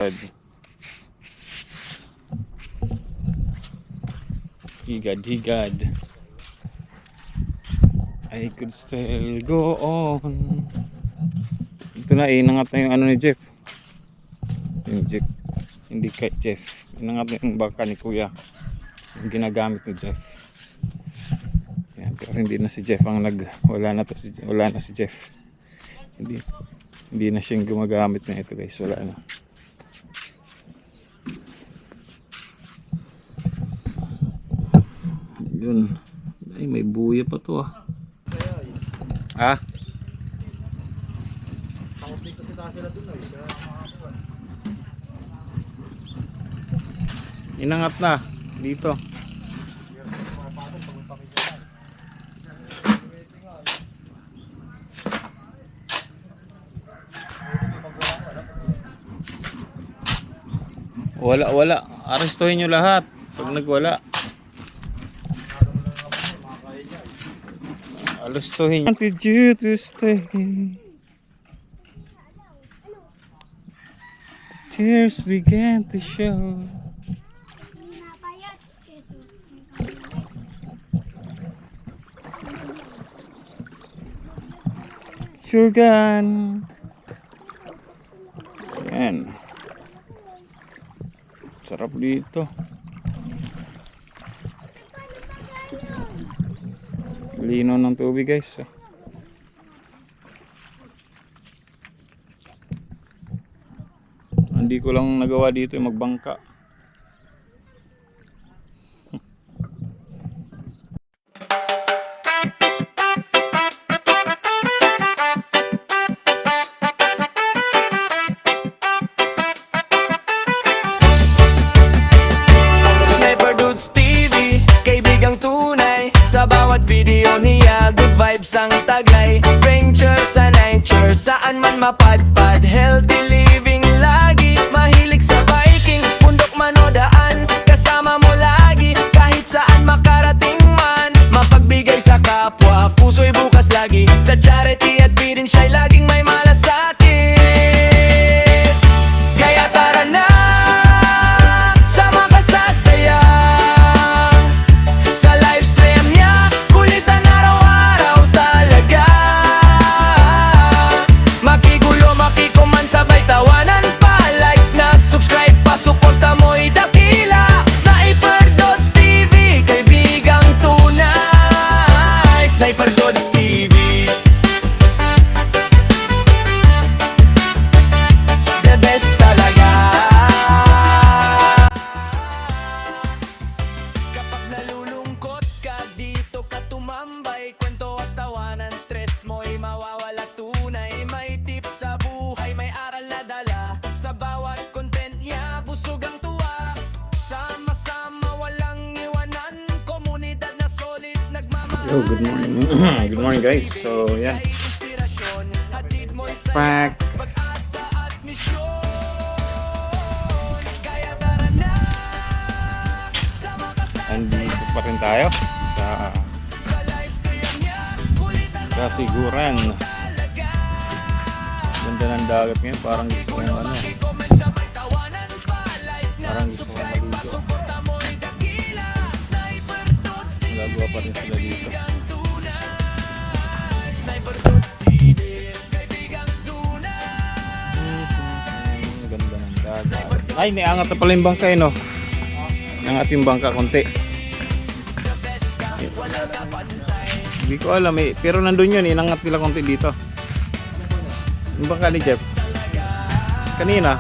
Higad. I could still go on. Ito na, inangat na yung ano ni Jeff. Yung Jeff. Hindi kay Jeff. Inangat na yung baka ni Kuya. Yung ginagamit ni Jeff. Yan, pero hindi na si Jeff ang wala na si Jeff. Hindi na siyang gumagamit na ito, guys. Wala na. Yun. Ay, may buya pa to ah. Ha? Inangat na dito. Wala. Arestuhin nyo lahat pag nagwala. Arestuhin. I wanted you to stay. The tears began to show. Sure gun. Yan. Sarap dito. Lino ng tubig, guys. Hindi ko lang nagawa dito yung magbangka. Sa bawat video niya, good vibes ang taglay. Venture sa nature, saan man mapadpad. Healthy living lagi, mahilig sa biking. Bundok man o daan, kasama mo lagi. Kahit saan makarating man, mapagbigay sa kapwa. Puso'y bukas lagi, sa charity at feeding siya'y laging may malasakit. Kaya tara na, sama ka sa saya. Suporta mo'y dakila. Sniper Dots TV, kaibigang tunay. Sniper Dots TV, the best talaga. Kapag nalulungkot ka, dito ka tumambay. Kwento at tawanan, stress mo'y mawawala tunay. May tips sa buhay, may aral na dala. Sa bawat content niya, busog ang tuwa. Sama-sama, walang iwanan. Komunidad na solid, nagmamahal. Yo, good morning. Good morning, guys. So, yeah. Pack. Pag-asa at misyon. Kaya tara na, sama ka sa Andito pa rin tayo sa live stream niya. Kulitan Kasiguran. Ganda ng dagat ngayon. Parang gusto ko yung ano. Parang gusto ko maligo. Nagagawa pa rin sila dito. Ganda ng dagat. Ay, niangat na pala yung bangka no. Niangat yung bangka konti. Hindi ko alam eh. Pero nandun yun, inangat nila konti dito. Yung bangka ni Jeff kanina.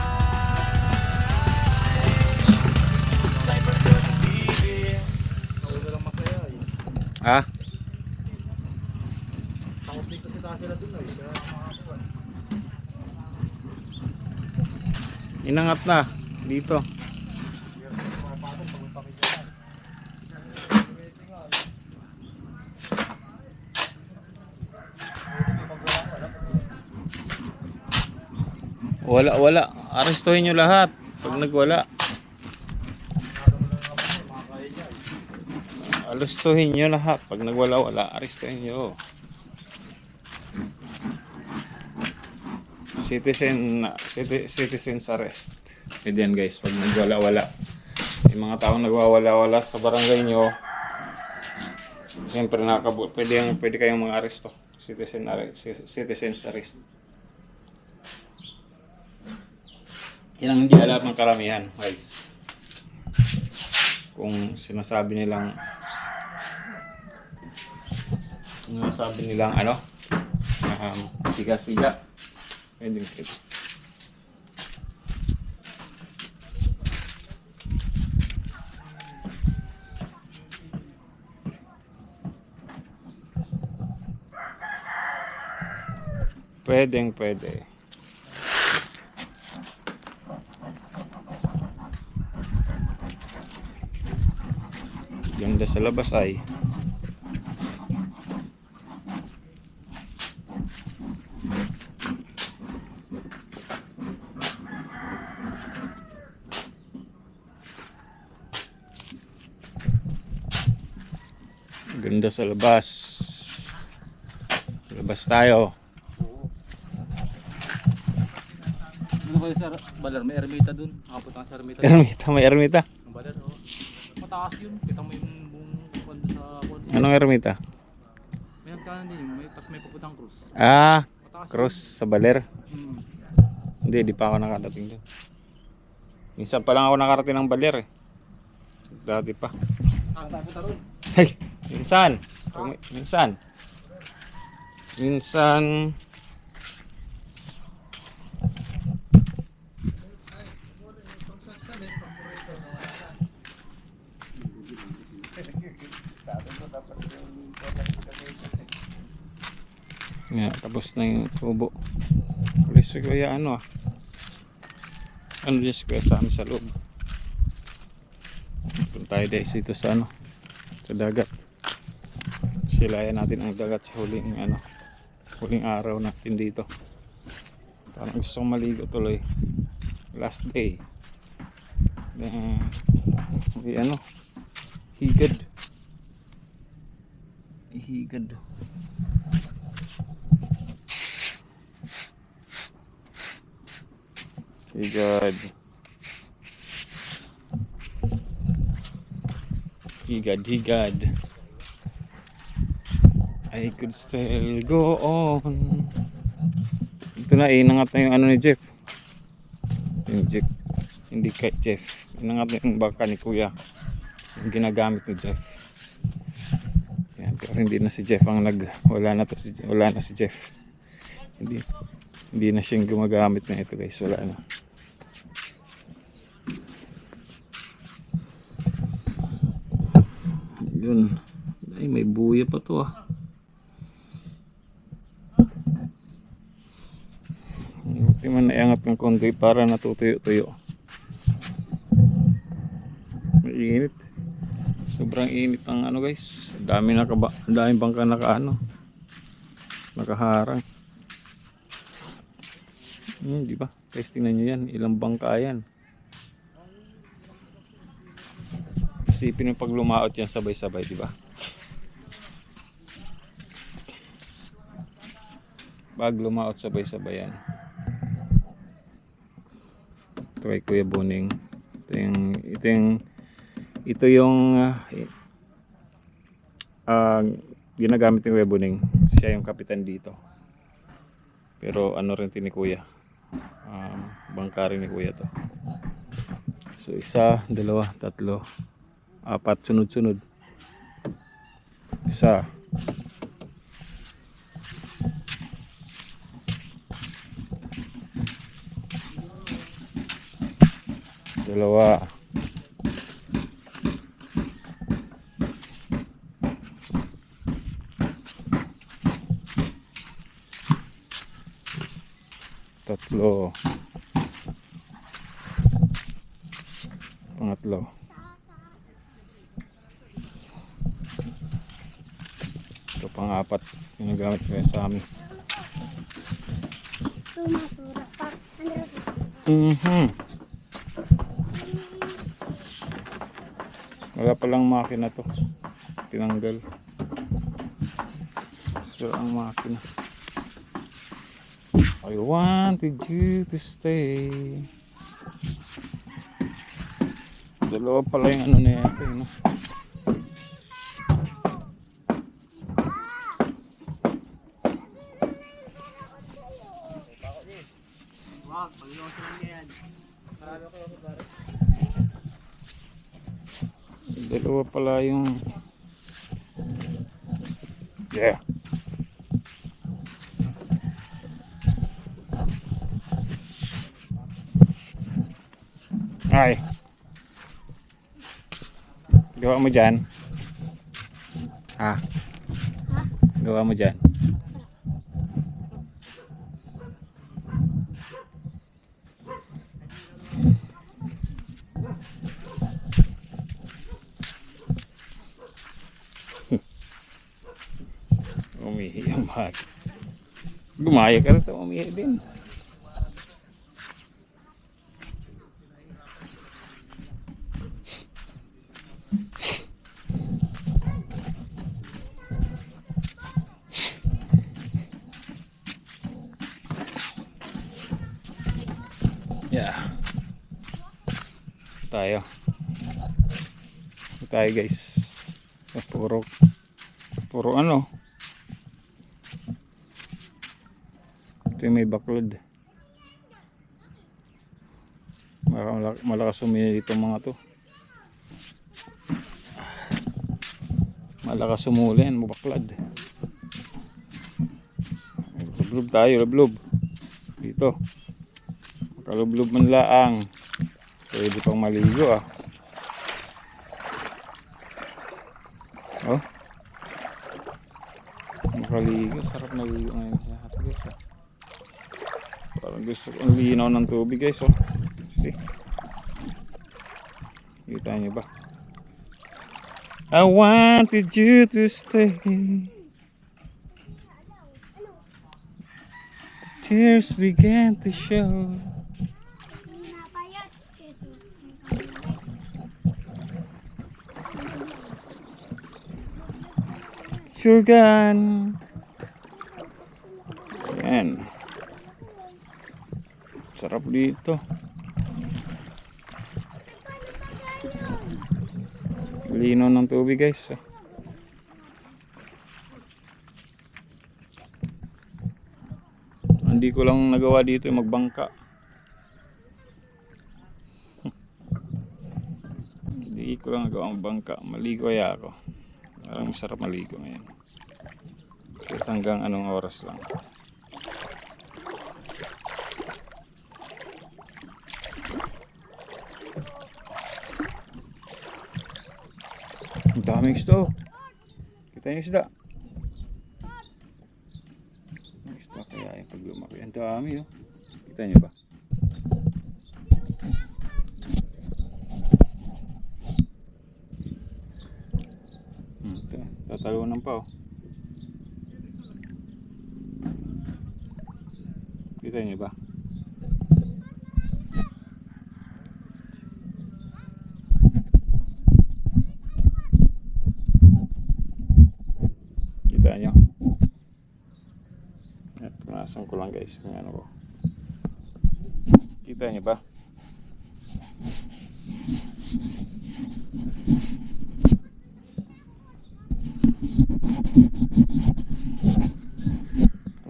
Ha? Inangat na dito. Wala. Arestuhin nyo lahat pag nagwala. Arestuhin nyo lahat pag nagwala. Arestuhin nyo. Citizen's arrest. Pwede yan guys, pag nagwala-wala. Yung mga taong nagwawala-wala sa barangay nyo, siyempre pwede kayong mga aresto. Citizens arrest. Yan ang hindi alam ng karamihan guys. Kung sinasabi nilang ano, siga-siga, pwede. Pwede. Ganda sa labas ay. Ganda sa labas. Labas tayo. Ano kayo sir? Baler, may ermita dun. Nakapunta ka sa ermita. May ermita. Ang baler, oh. Mataas yun. Kita mo yung buong kwento sa kwento. Anong ermita? May hagdanan din yun. Tapos may pupuntang cruise. Mataas Cross sa Baler. yun. Hindi, di pa ako nakarating doon. Minsan pa lang ako nakarating ng Baler eh. Dati pa. Punta ron. Hey, minsan. Yeah, tapos na yung tubo. Pulis si Kuya ano ah. Ano din si Kuya sa amin sa loob. Punta tayo dito sa ano, sa dagat. Silayan natin ang dagat sa huling araw natin dito. Parang gusto kong maligo tuloy. Last day. Higad. Higad. I could still go on. Ito na, inangat na yung ano ni Jeff. Yung Jeff. Hindi kay Jeff. Inangat na yung baka ni Kuya. Yung ginagamit ni Jeff. Yan, pero hindi na si Jeff ang wala na si Jeff. Hindi na siyang gumagamit na ito guys. Wala na. Yun. Ay, may buya pa to ah. Hindi man naiangat ng konti para natutuyo-tuyo. Mainit. Sobrang init ang ano guys. Ang daming bangka nakaharang. Di ba? Guys, tingnan nyo yan. Ilang bangka yan. Isipin yung pag lumaot yan sabay-sabay, di ba? Pag lumaot sabay-sabay yan. Ito kay Kuya Boning. Ito yung ginagamit ni Kuya Boning. Siya yung kapitan dito. Pero ano rin ni Kuya. Bangka rin ni Kuya to. So 1, 2, 3, 4 sunod-sunod. 1, 2, 3, pangatlo. Ito pang-4 ginagamit ko sa amin. Wala palang makina to. Tinanggal. So ang makina. I wanted you to stay. Dalawa pala yung ano na yata, no? Dalawa pala yung... Yeah. Ay. Gawa mo dyan? Ha? Gawa mo dyan? Umihi ang mahal. Gumaya ka rin ito, umihi din. Yeah. Tayo guys. Puro ano. Ito yung may baklod. Malakas umili dito mga to. Malakas umuli yan, mabaklad. Lublob tayo, lublob. Dito. Makalublob man laang. Pwede pang maligo ah. Oh. Makaligo, sarap maligo ngayon sa hot guys ah. Parang gusto kong linaw ng tubig guys oh. See? Kita nyo ba? I wanted you to stay. The tears began to show. Sure gun. Ayan. Sarap dito. Lino ng tubig guys. Hindi ko lang nagawa dito yung magbangka. Hindi ko lang nagawa magbangka. Maligo kaya ako. Parang masarap maligo ngayon. Kahit hanggang anong oras lang. Ang daming isda. Kita niyo isda. Ang isda kaya yung pag lumaki. Ang dami oh. Kita niyo ba? Tatalunan pa oh. Kita niyo ba? Kita niyo? Punasan ko lang guys kung ano ko. Kita niyo ba?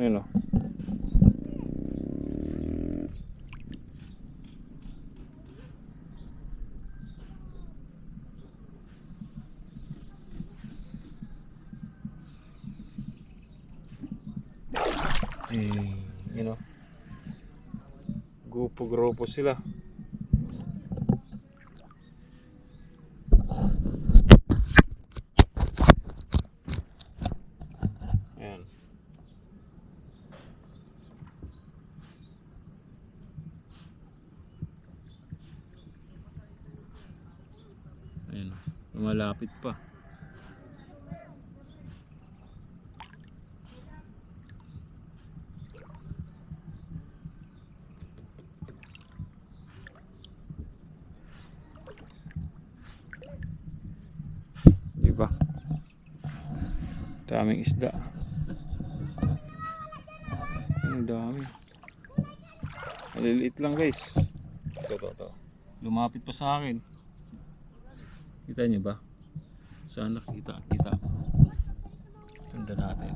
Ayun o. You know, grupo sila. Ayan. Ayan, lumalapit pa. Diba? Daming isda. Ang dami. Maliliit lang guys. Ito. Lumapit pa sa akin. Kita niyo ba? Saan nakikita? Kita. Tanda natin.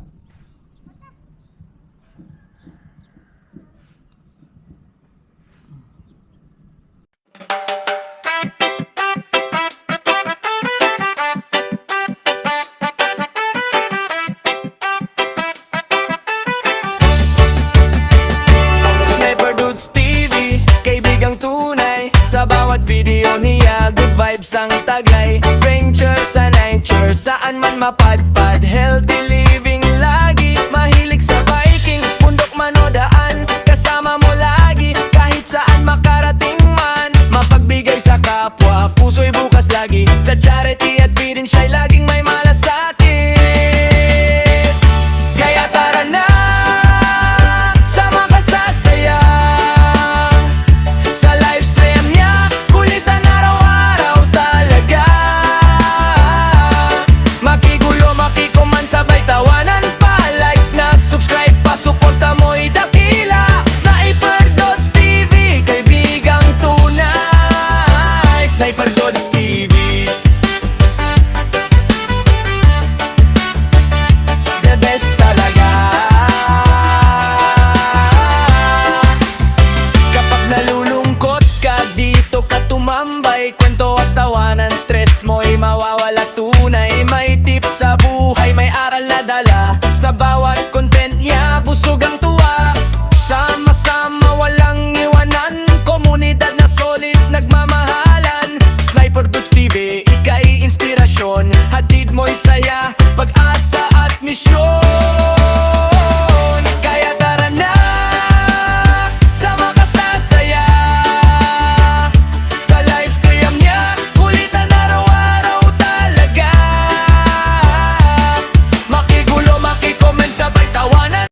Sniper Dudes TV, kaibigang tunay. Sa bawat video niya, good vibes ang taglay. Venture sa nature, saan man mapadpad. Healthy living lagi, mahilig sa biking. Bundok man o daan, kasama mo lagi. Kahit saan makarating man, mapagbigay sa kapwa. Puso'y bukas lagi, sa charity at birin siya'y laging may malasakit. Kaya tara na, sama ka sa saya. Sa livestream niya, kulitan araw-araw talaga. Makigulo, makikuman, sabay tawanan pa. Like na, subscribe pa, suporta mo'y dakila. Sniper Dots TV, kaibigang tunay. Sniper Dots TV, the best talaga. Kapag nalulungkot ka, dito ka tumambay. Kwento at tawanan, stress mo'y mawawala tunay. May tips sa buhay, may aral na dala. Sa bawat content niya, busog ang tuwa. Sama-sama, walang iwanan. Komunidad na solid, nagmamahal.